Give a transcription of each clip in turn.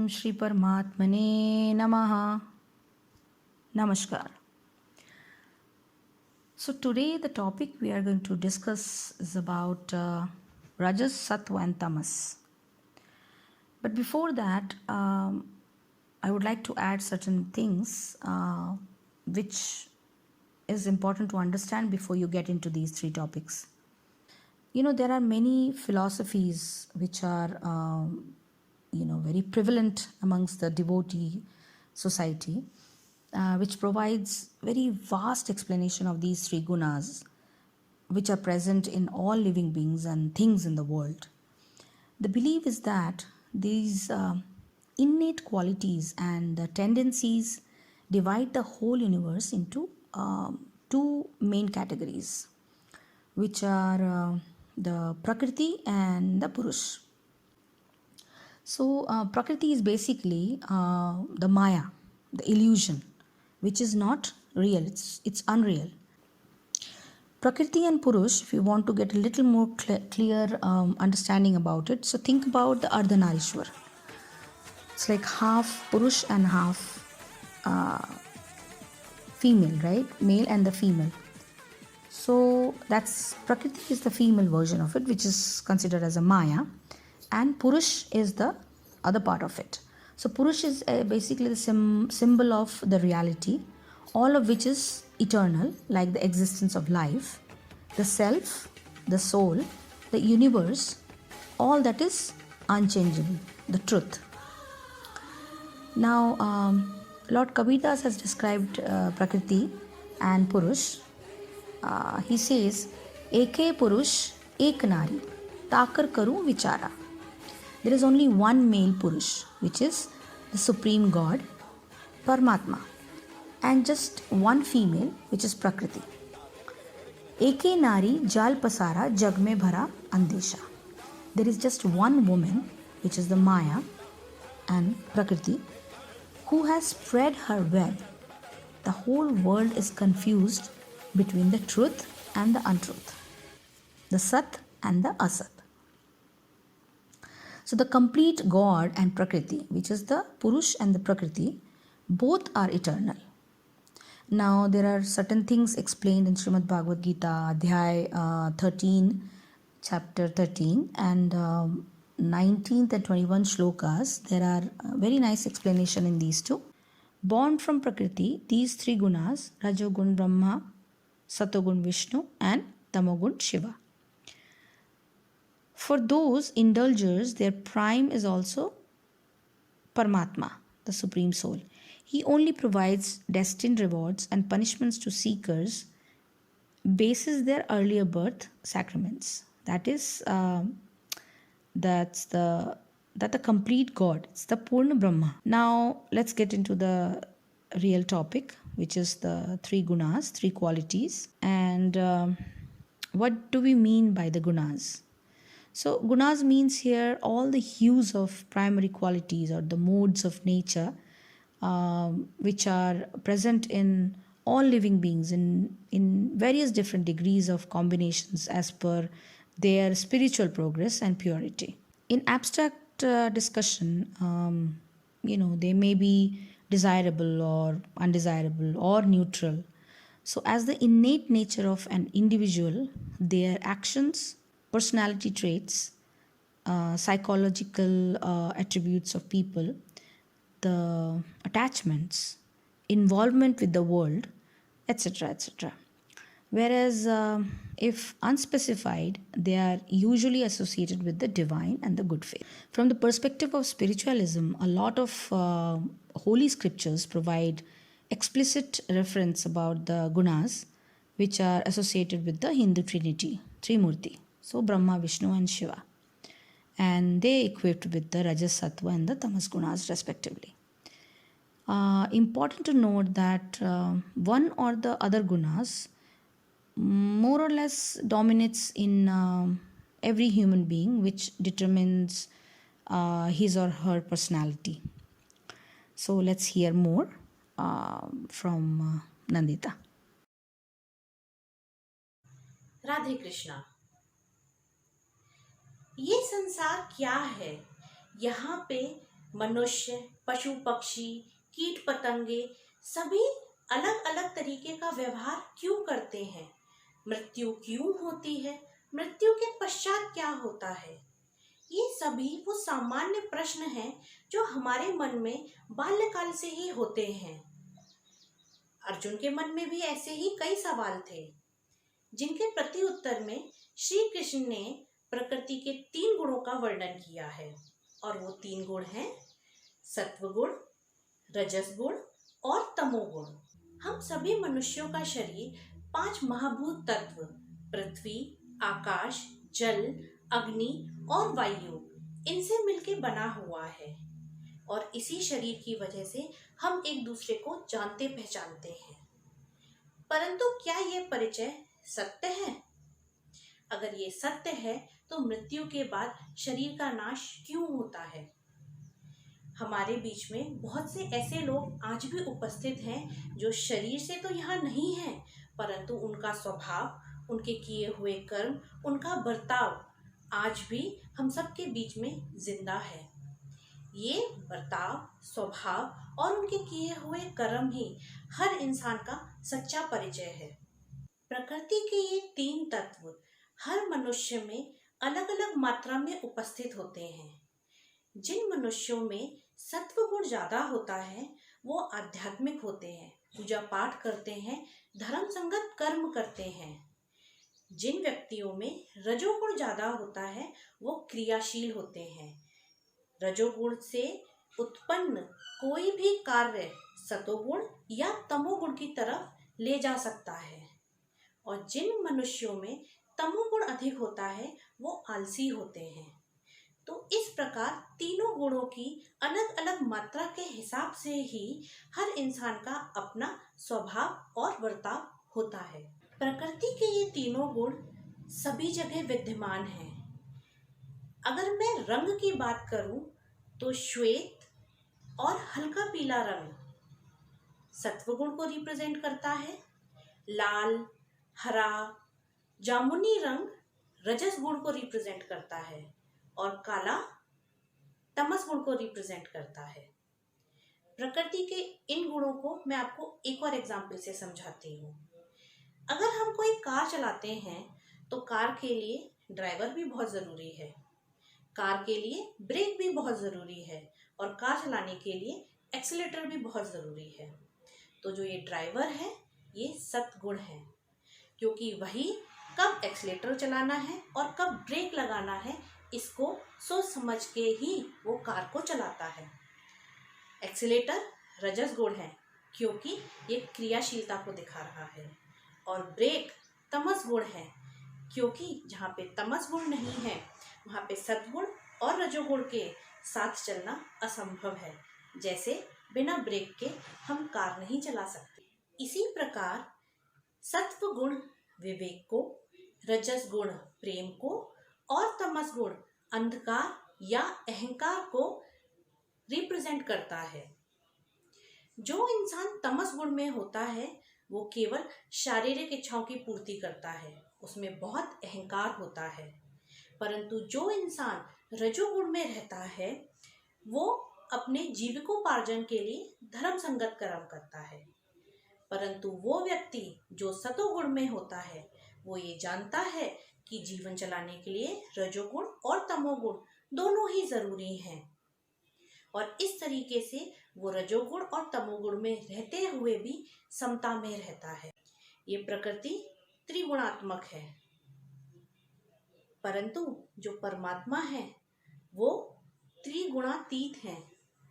Shri Paramatmane Namaha. Namaskar. So today the topic we are going to discuss is about Rajas, Sattva and Tamas. But before that, I would like to add certain things which is important to understand before you get into these three topics. There are many philosophies which are very prevalent amongst the devotee society, which provides very vast explanation of these three gunas which are present in all living beings and things in the world. The belief is that these innate qualities and the tendencies divide the whole universe into two main categories, which are the Prakriti and the Purush. So, Prakriti is basically the Maya, the illusion, which is not real, it's unreal. Prakriti and Purush, if you want to get a little more clear understanding about it, so think about the Ardhanarishwar. It's like half Purush and half female, right? Male and the female. So that's Prakriti is the female version of it, which is considered as a Maya, and Purush is the other part of it. So Purush is basically the symbol of the reality, all of which is eternal, like the existence of life, the self, the soul, the universe, all that is unchangeable, the truth. Now, Lord Kabirdas has described Prakriti and Purush. He says, Eke Purush, Ek Nari, Takar Karu Vichara. There is only one male Purush, which is the Supreme God, Paramatma, and just one female, which is Prakriti. Eke Nari Jal Pasara Jag Mein Bhara Andesha. There is just one woman, which is the Maya and Prakriti, who has spread her web. The whole world is confused between the truth and the untruth, the Sat and the Asat. So the complete God and Prakriti, which is the Purush and the Prakriti, both are eternal. Now there are certain things explained in Srimad Bhagavad Gita, Adhyay 13, chapter 13, and 19th and 21 shlokas. There are very nice explanation in these two. Born from Prakriti, these three gunas, Rajogun Brahma, Satogun Vishnu, and Tamogun Shiva. For those indulgers, their prime is also Paramatma, the Supreme Soul. He only provides destined rewards and punishments to seekers basis their earlier birth sacraments. That is, the complete God. It's the Purna Brahma. Now let's get into the real topic, which is the three gunas, three qualities, and what do we mean by the gunas? So gunas means here all the hues of primary qualities or the modes of nature which are present in all living beings in various different degrees of combinations as per their spiritual progress and purity. In abstract discussion, they may be desirable or undesirable or neutral. So, as the innate nature of an individual, their actions, personality traits, psychological attributes of people, the attachments, involvement with the world, etc., etc. Whereas, if unspecified, they are usually associated with the divine and the good faith. From the perspective of spiritualism, a lot of holy scriptures provide explicit reference about the gunas which are associated with the Hindu trinity, Trimurti. So, Brahma, Vishnu, and Shiva. And they equipped with the Rajas, Sattva, and the Tamas gunas, respectively. Important to note that one or the other gunas more or less dominates in every human being, which determines his or her personality. So let's hear more from Nandita. Radhe Krishna. ये संसार क्या है? यहाँ पे मनुष्य, पशु पक्षी, कीट पतंगे सभी अलग अलग तरीके का व्यवहार क्यों करते हैं? मृत्यु क्यों होती है? मृत्यु के पश्चात क्या होता है? ये सभी वो सामान्य प्रश्न हैं जो हमारे मन में बाल्यकाल से ही होते हैं। अर्जुन के मन में भी ऐसे ही कई सवाल थे, जिनके प्रति उत्तर में श्री कृष्ण ने प्रकृति के 3 गुणों का वर्णन किया है। और वो 3 गुण हैं सत्व गुण, रजस गुण और तमोगुण। हम सभी मनुष्यों का शरीर 5 महाभूत तत्व पृथ्वी, आकाश, जल, अग्नि और वायु इनसे मिलके बना हुआ है। और इसी शरीर की वजह से हम एक दूसरे को जानते पहचानते हैं। परंतु क्या ये परिचय सत्य है? अगर ये सत्य है तो मृत्यु के बाद शरीर का नाश क्यों होता है? हमारे बीच में बहुत से ऐसे लोग आज भी उपस्थित हैं जो शरीर से तो यहाँ नहीं हैं, परंतु उनका स्वभाव, उनके किए हुए कर्म, उनका बर्ताव आज भी हम सबके बीच में जिंदा है। ये बर्ताव, स्वभाव और उनके किए हुए कर्म ही हर इंसान का सच्चा परिचय है। प्रकृति के ये 3 तत्व हर मनुष्य में अलग अलग मात्रा में उपस्थित होते हैं। जिन मनुष्यों में सत्व गुण ज्यादा होता है वो आध्यात्मिक होते हैं, पूजा पाठ करते हैं, धर्म संगत कर्म करते हैं। जिन व्यक्तियों में रजोगुण ज्यादा होता है वो क्रियाशील होते हैं। रजोगुण से उत्पन्न कोई भी कार्य सतोगुण या तमोगुण की तरफ ले जा सकता है। और जिन मनुष्यों में तमोगुण अधिक होता है वो आलसी होते हैं। तो इस प्रकार तीनों गुणों की अलग अलग मात्रा के हिसाब से ही हर इंसान का अपना स्वभाव और बर्ताव होता है। प्रकृति के ये तीनों गुण सभी जगह विद्यमान हैं। अगर मैं रंग की बात करूं तो श्वेत और हल्का पीला रंग सत्व गुण को रिप्रेजेंट करता है। लाल, हरा, जामुनी रंग रजस गुण को रिप्रेजेंट करता है और काला तमस गुण को रिप्रेजेंट करता है। प्रकृति के इन गुणों को मैं आपको एक और एग्जाम्पल से समझाती हूँ। अगर हम कोई कार चलाते हैं तो कार के लिए ड्राइवर भी बहुत ज़रूरी है, कार के लिए ब्रेक भी बहुत ज़रूरी है और कार चलाने के लिए एक्सीलेटर भी बहुत ज़रूरी है। तो जो ये ड्राइवर है ये सत्गुण है, क्योंकि वही कब एक्सीलेटर चलाना है और कब ब्रेक लगाना है इसको सोच समझ के ही वो कार को चलाता है। एक्सीलेटर रजस गुण है क्योंकि ये क्रियाशीलता को दिखा रहा है और ब्रेक तमस गुण है क्योंकि जहाँ पे तमस गुण नहीं है वहाँ पे सत्गुण और रजोगुण के साथ चलना असंभव है। जैसे बिना ब्रेक के हम कार नहीं चला सकते। इसी प्रकार सत्व गुण विवेक को, रजस गुण प्रेम को और तमस गुण अंधकार या अहंकार को रिप्रेजेंट करता है। जो इंसान तमस गुण में होता है वो केवल शारीरिक इच्छाओं की पूर्ति करता है, उसमें बहुत अहंकार होता है। परंतु जो इंसान रजोगुण में रहता है वो अपने जीविकोपार्जन के लिए धर्म संगत कर्म करता है। परंतु वो व्यक्ति जो सतोगुण में होता है वो ये जानता है कि जीवन चलाने के लिए रजोगुण और तमोगुण दोनों ही जरूरी हैं और इस तरीके से वो रजोगुण और तमोगुण में रहते हुए भी समता में रहता है। ये प्रकृति त्रिगुणात्मक है, परंतु जो परमात्मा है वो त्रिगुणातीत है,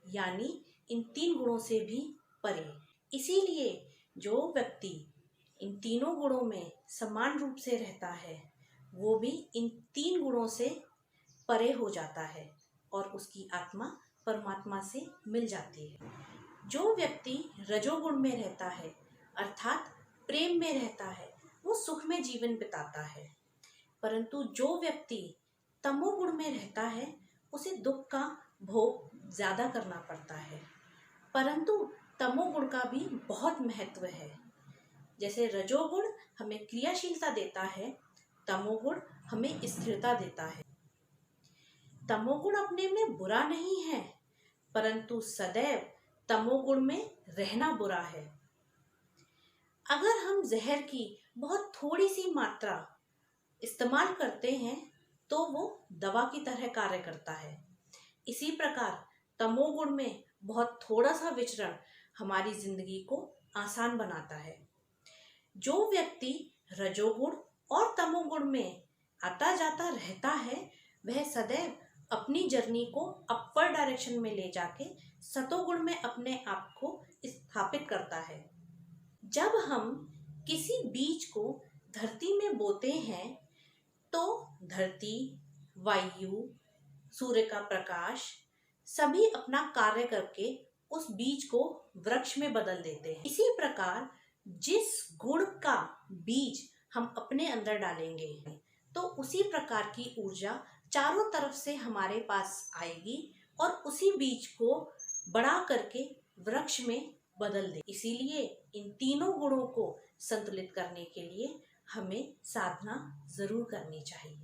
यानी इन 3 गुणों से भी परे। इसीलिए जो व्यक्ति इन तीनों गुणों में समान रूप से रहता है वो भी इन 3 गुणों से परे हो जाता है और उसकी आत्मा परमात्मा से मिल जाती है। जो व्यक्ति रजोगुण में रहता है अर्थात प्रेम में रहता है वो सुख में जीवन बिताता है, परंतु जो व्यक्ति तमोगुण में रहता है उसे दुख का भोग ज्यादा करना पड़ता है। परंतु तमोगुण का भी बहुत महत्व है। जैसे रजोगुण हमें क्रियाशीलता देता है, तमोगुण हमें स्थिरता देता है। तमोगुण अपने में बुरा नहीं है, परंतु सदैव तमोगुण में रहना बुरा है। अगर हम जहर की बहुत थोड़ी सी मात्रा इस्तेमाल करते हैं तो वो दवा की तरह कार्य करता है। इसी प्रकार तमोगुण में बहुत थोड़ा सा विचरण हमारी जिंदगी को आसान बनाता है। जो व्यक्ति रजोगुण और तमोगुण में आता जाता रहता है वह सदैव अपनी जर्नी को अपर डायरेक्शन में ले जाके सतोगुण में अपने आप को स्थापित करता है। जब हम किसी बीज को धरती में बोते हैं तो धरती, वायु, सूर्य का प्रकाश सभी अपना कार्य करके उस बीज को वृक्ष में बदल देते हैं। इसी प्रकार जिस गुण का बीज हम अपने अंदर डालेंगे तो उसी प्रकार की ऊर्जा चारों तरफ से हमारे पास आएगी और उसी बीज को बड़ा करके वृक्ष में बदल दे। इसीलिए इन तीनों गुणों को संतुलित करने के लिए हमें साधना जरूर करनी चाहिए।